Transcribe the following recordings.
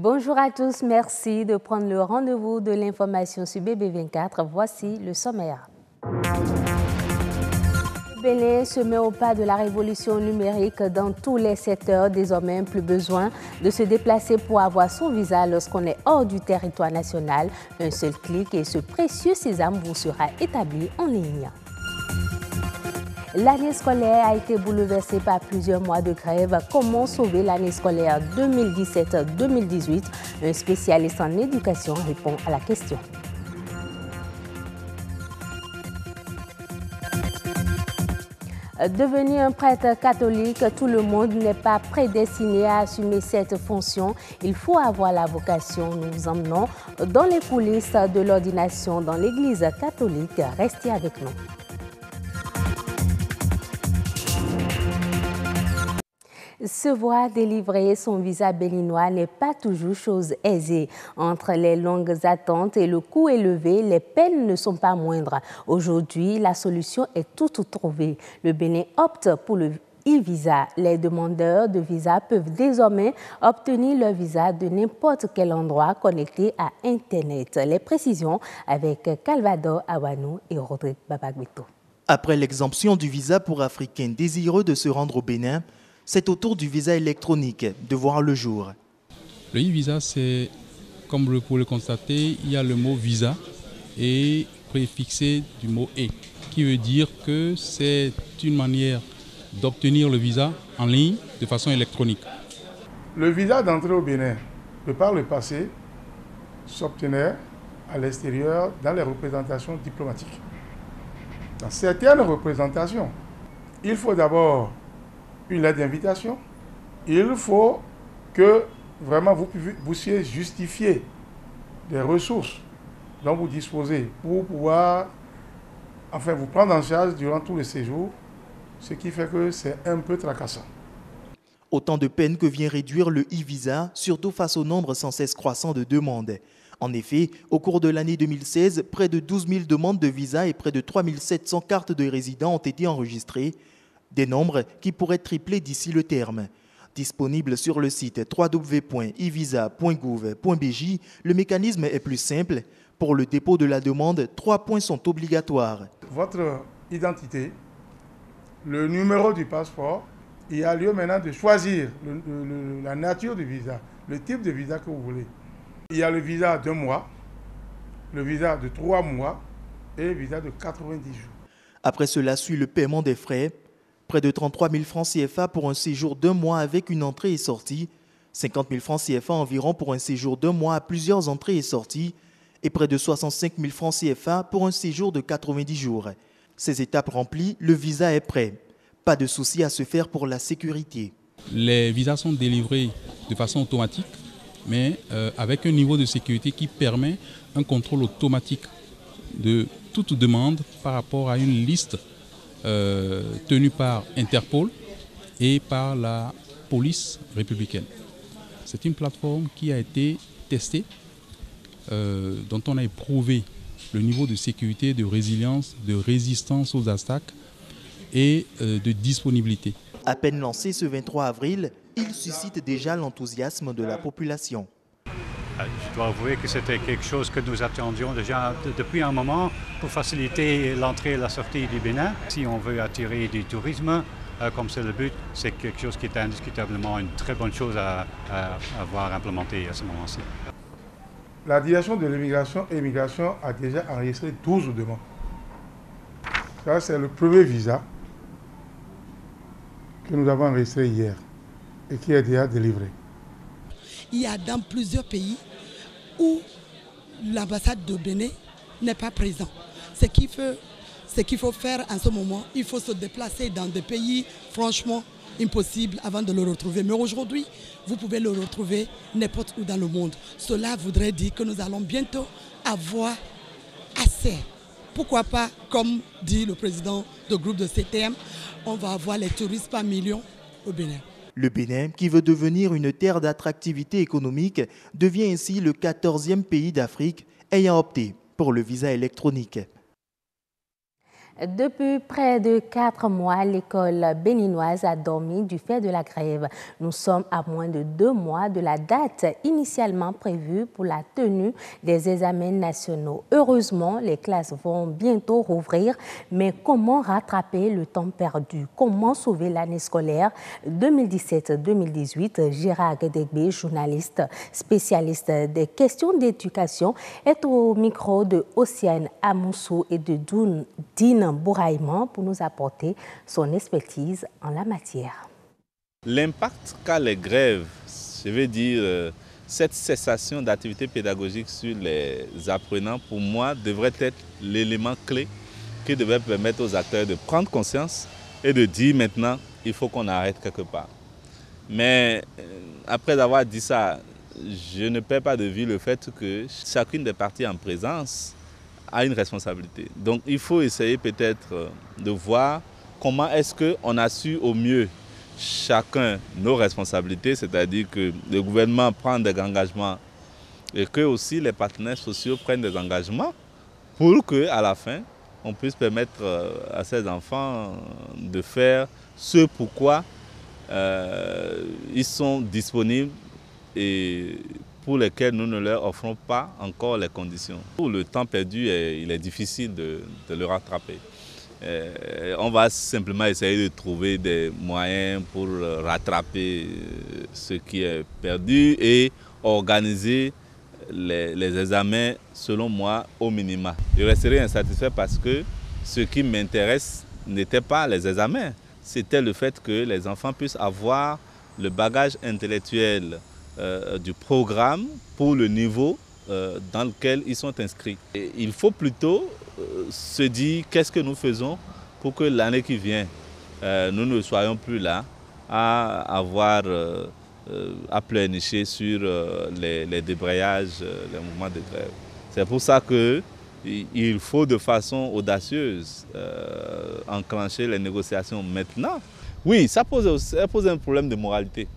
Bonjour à tous, merci de prendre le rendez-vous de l'information sur BB24. Voici le sommaire. Le Bénin se met au pas de la révolution numérique dans tous les secteurs. Désormais, plus besoin de se déplacer pour avoir son visa lorsqu'on est hors du territoire national. Un seul clic et ce précieux sésame vous sera établi en ligne. L'année scolaire a été bouleversée par plusieurs mois de grève. Comment sauver l'année scolaire 2017-2018? Un spécialiste en éducation répond à la question. Devenir un prêtre catholique, tout le monde n'est pas prédestiné à assumer cette fonction. Il faut avoir la vocation. Nous vous emmenons dans les coulisses de l'ordination dans l'Église catholique. Restez avec nous. Se voir délivrer son visa béninois n'est pas toujours chose aisée. Entre les longues attentes et le coût élevé, les peines ne sont pas moindres. Aujourd'hui, la solution est toute trouvée. Le Bénin opte pour le e-visa. Les demandeurs de visa peuvent désormais obtenir leur visa de n'importe quel endroit connecté à Internet. Les précisions avec Calvador Awanou et Rodrigue Babagbito. Après l'exemption du visa pour Africains désireux de se rendre au Bénin, c'est au tour du visa électronique de voir le jour. Le e-visa, c'est, comme vous pouvez le constater, il y a le mot visa et préfixé du mot « et », qui veut dire que c'est une manière d'obtenir le visa en ligne de façon électronique. Le visa d'entrée au Bénin, de par le passé, s'obtenait à l'extérieur dans les représentations diplomatiques. Dans certaines représentations, il faut d'abord une lettre d'invitation. Il faut que vraiment vous puissiez justifier des ressources dont vous disposez pour pouvoir vous prendre en charge durant tout le séjour, ce qui fait que c'est un peu tracassant. Autant de peines que vient réduire le e-visa, surtout face au nombre sans cesse croissant de demandes. En effet, au cours de l'année 2016, près de 12 000 demandes de visa et près de 3 700 cartes de résidents ont été enregistrées. Des nombres qui pourraient tripler d'ici le terme. Disponible sur le site www.evisa.gouv.bj, le mécanisme est plus simple. Pour le dépôt de la demande, 3 points sont obligatoires. Votre identité, le numéro du passeport, il y a lieu maintenant de choisir la nature du visa, le type de visa que vous voulez. Il y a le visa d'1 mois, le visa de 3 mois et le visa de 90 jours. Après cela suit le paiement des frais. Près de 33 000 francs CFA pour un séjour d'1 mois avec une entrée et sortie, 50 000 francs CFA environ pour un séjour d'1 mois à plusieurs entrées et sorties, et près de 65 000 francs CFA pour un séjour de 90 jours. Ces étapes remplies, le visa est prêt. Pas de souci à se faire pour la sécurité. Les visas sont délivrés de façon automatique, mais avec un niveau de sécurité qui permet un contrôle automatique de toute demande par rapport à une liste tenue par Interpol et par la police républicaine. C'est une plateforme qui a été testée, dont on a éprouvé le niveau de sécurité, de résilience, de résistance aux attaques et de disponibilité. À peine lancé ce 23 avril, il suscite déjà l'enthousiasme de la population. Je dois avouer que c'était quelque chose que nous attendions déjà depuis un moment pour faciliter l'entrée et la sortie du Bénin. Si on veut attirer du tourisme, comme c'est le but, c'est quelque chose qui est indiscutablement une très bonne chose à avoir implémenté à ce moment-ci. La direction de l'immigration et l'immigration a déjà enregistré 12 demandes. Ça, c'est le premier visa que nous avons enregistré hier et qui est déjà délivré. Il y a dans plusieurs pays où l'ambassade de Bénin n'est pas présente. Ce qu'il faut faire en ce moment, il faut se déplacer dans des pays franchement impossibles avant de le retrouver. Mais aujourd'hui, vous pouvez le retrouver n'importe où dans le monde. Cela voudrait dire que nous allons bientôt avoir assez. Pourquoi pas, comme dit le président du groupe de CTM, on va avoir les touristes par millions au Bénin. Le Bénin, qui veut devenir une terre d'attractivité économique, devient ainsi le 14e pays d'Afrique ayant opté pour le visa électronique. Depuis près de 4 mois, l'école béninoise a dormi du fait de la grève. Nous sommes à moins de 2 mois de la date initialement prévue pour la tenue des examens nationaux. Heureusement, les classes vont bientôt rouvrir, mais comment rattraper le temps perdu? Comment sauver l'année scolaire 2017-2018? Gérard Guédégbé, journaliste spécialiste des questions d'éducation, est au micro de Océane Amoussou et de Dine Bouraïman pour nous apporter son expertise en la matière. L'impact qu'a les grèves, je veux dire, cette cessation d'activité pédagogique sur les apprenants, pour moi, devrait être l'élément clé qui devrait permettre aux acteurs de prendre conscience et de dire maintenant, il faut qu'on arrête quelque part. Mais après avoir dit ça, je ne perds pas de vue le fait que chacune des parties en présence a une responsabilité. Donc il faut essayer peut-être de voir comment est-ce qu'on assure au mieux chacun nos responsabilités, c'est-à-dire que le gouvernement prend des engagements et que aussi les partenaires sociaux prennent des engagements pour qu'à la fin, on puisse permettre à ces enfants de faire ce pourquoi ils sont disponibles et pour lesquels nous ne leur offrons pas encore les conditions. Pour le temps perdu, il est difficile de le rattraper. On va simplement essayer de trouver des moyens pour rattraper ce qui est perdu et organiser les examens, selon moi, au minima. Je resterai insatisfait parce que ce qui m'intéresse n'était pas les examens, c'était le fait que les enfants puissent avoir le bagage intellectuel du programme pour le niveau dans lequel ils sont inscrits. Et il faut plutôt se dire qu'est-ce que nous faisons pour que l'année qui vient, nous ne soyons plus là à avoir à pleurnicher sur les débrayages, les mouvements de grève. C'est pour ça qu'il faut de façon audacieuse enclencher les négociations maintenant. Oui, ça pose un problème de moralité.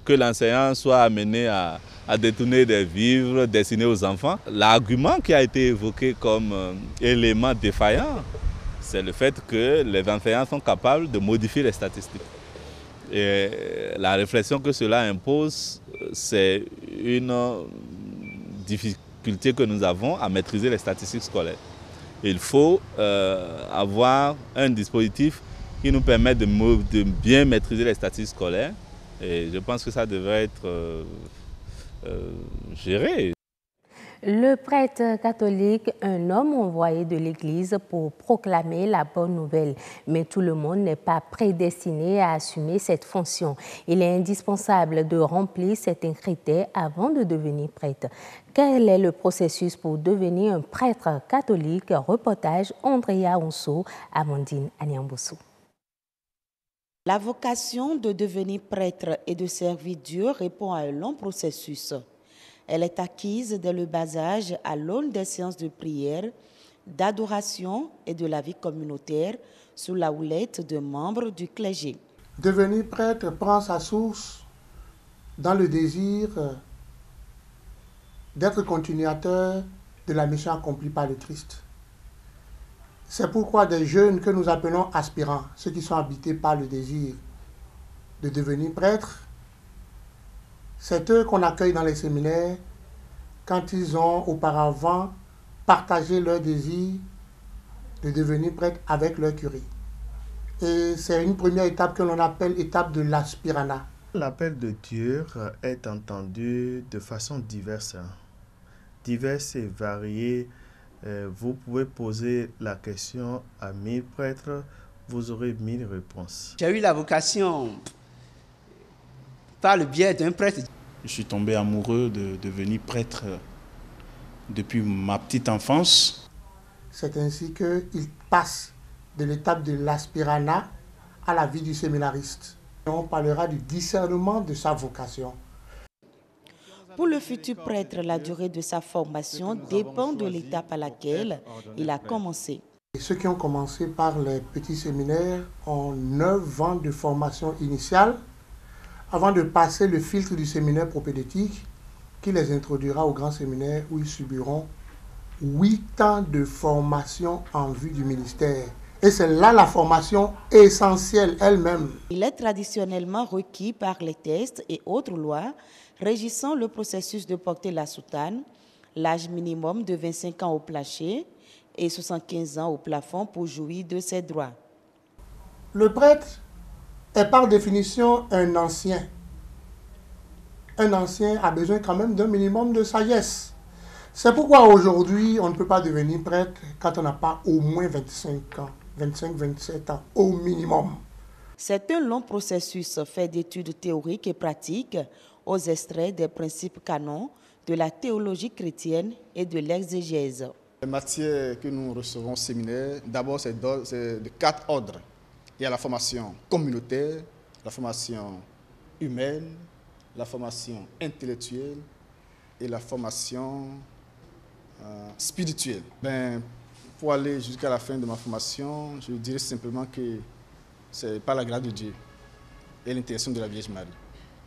Que l'enseignant soit amené à détourner des vivres destinés aux enfants. L'argument qui a été évoqué comme élément défaillant, c'est le fait que les enseignants sont capables de modifier les statistiques. Et la réflexion que cela impose, c'est une difficulté que nous avons à maîtriser les statistiques scolaires. Il faut avoir un dispositif qui nous permet de bien maîtriser les statistiques scolaires. Et je pense que ça devrait être géré. Le prêtre catholique, un homme envoyé de l'Église pour proclamer la bonne nouvelle. Mais tout le monde n'est pas prédestiné à assumer cette fonction. Il est indispensable de remplir certains critères avant de devenir prêtre. Quel est le processus pour devenir un prêtre catholique? Reportage Andrea Onso, Amandine Anyamboussou. La vocation de devenir prêtre et de servir Dieu répond à un long processus. Elle est acquise dès le bas âge à l'aune des séances de prière, d'adoration et de la vie communautaire sous la houlette de membres du clergé. Devenir prêtre prend sa source dans le désir d'être continuateur de la mission accomplie par le Christ. C'est pourquoi des jeunes que nous appelons aspirants, ceux qui sont habités par le désir de devenir prêtres, c'est eux qu'on accueille dans les séminaires quand ils ont auparavant partagé leur désir de devenir prêtres avec leur curé. Et c'est une première étape que l'on appelle étape de l'aspiranat. L'appel de Dieu est entendu de façon diverse et variée. Vous pouvez poser la question à 1000 prêtres, vous aurez 1000 réponses. J'ai eu la vocation par le biais d'un prêtre. Je suis tombé amoureux de devenir prêtre depuis ma petite enfance. C'est ainsi qu'il passe de l'étape de l'aspiranat à la vie du séminariste. On parlera du discernement de sa vocation. Pour le futur prêtre, la durée de sa formation dépend de l'étape à laquelle il a commencé. Ceux qui ont commencé par les petits séminaires ont 9 ans de formation initiale avant de passer le filtre du séminaire propédeutique qui les introduira au grand séminaire où ils subiront 8 ans de formation en vue du ministère. Et c'est là la formation essentielle elle-même. Il est traditionnellement requis par les textes et autres lois régissant le processus de porter la soutane, l'âge minimum de 25 ans au plancher et 75 ans au plafond pour jouir de ses droits. Le prêtre est par définition un ancien. Un ancien a besoin quand même d'un minimum de sagesse. C'est pourquoi aujourd'hui, on ne peut pas devenir prêtre quand on n'a pas au moins 25 ans, 25-27 ans au minimum. C'est un long processus fait d'études théoriques et pratiques aux extraits des principes canons de la théologie chrétienne et de l'exégèse. Les matières que nous recevons au séminaire, d'abord c'est de 4 ordres. Il y a la formation communautaire, la formation humaine, la formation intellectuelle et la formation spirituelle. Pour aller jusqu'à la fin de ma formation, je dirais simplement que c'est par la grâce de Dieu et l'intercession de la Vierge Marie.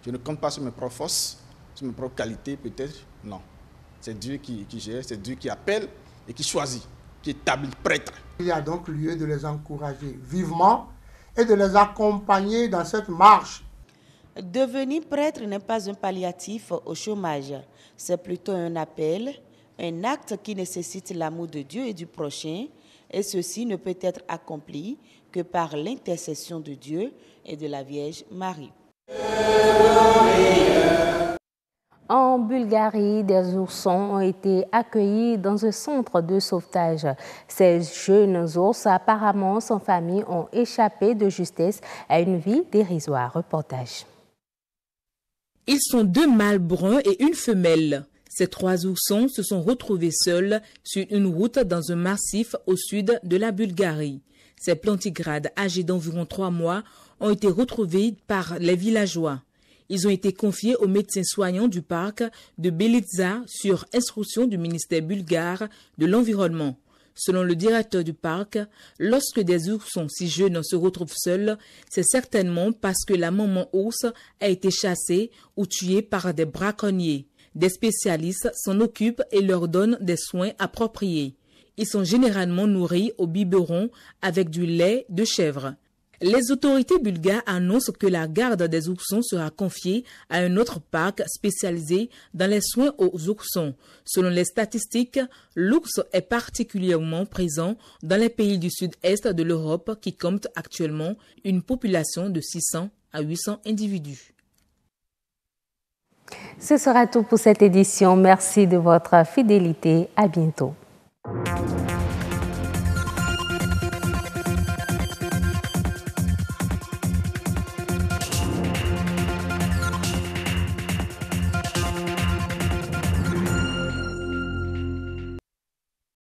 Je ne compte pas sur mes propres forces, sur mes propres qualités peut-être, non. C'est Dieu qui gère, c'est Dieu qui appelle et qui choisit, qui établit prêtre. Il y a donc lieu de les encourager vivement et de les accompagner dans cette marche. Devenir prêtre n'est pas un palliatif au chômage, c'est plutôt un appel, un acte qui nécessite l'amour de Dieu et du prochain, et ceci ne peut être accompli que par l'intercession de Dieu et de la Vierge Marie. En Bulgarie, des oursons ont été accueillis dans un centre de sauvetage. Ces jeunes ours, apparemment sans famille, ont échappé de justesse à une vie dérisoire. Reportage. Ils sont 2 mâles bruns et une femelle. Ces 3 oursons se sont retrouvés seuls sur une route dans un massif au sud de la Bulgarie. Ces plantigrades âgés d'environ 3 mois ont été retrouvés par les villageois. Ils ont été confiés aux médecins soignants du parc de Belitsa sur instruction du ministère bulgare de l'Environnement. Selon le directeur du parc, lorsque des oursons si jeunes se retrouvent seuls, c'est certainement parce que la maman ours a été chassée ou tuée par des braconniers. Des spécialistes s'en occupent et leur donnent des soins appropriés. Ils sont généralement nourris au biberon avec du lait de chèvre. Les autorités bulgares annoncent que la garde des oursons sera confiée à un autre parc spécialisé dans les soins aux oursons. Selon les statistiques, l'ours est particulièrement présent dans les pays du sud-est de l'Europe qui comptent actuellement une population de 600 à 800 individus. Ce sera tout pour cette édition. Merci de votre fidélité. À bientôt.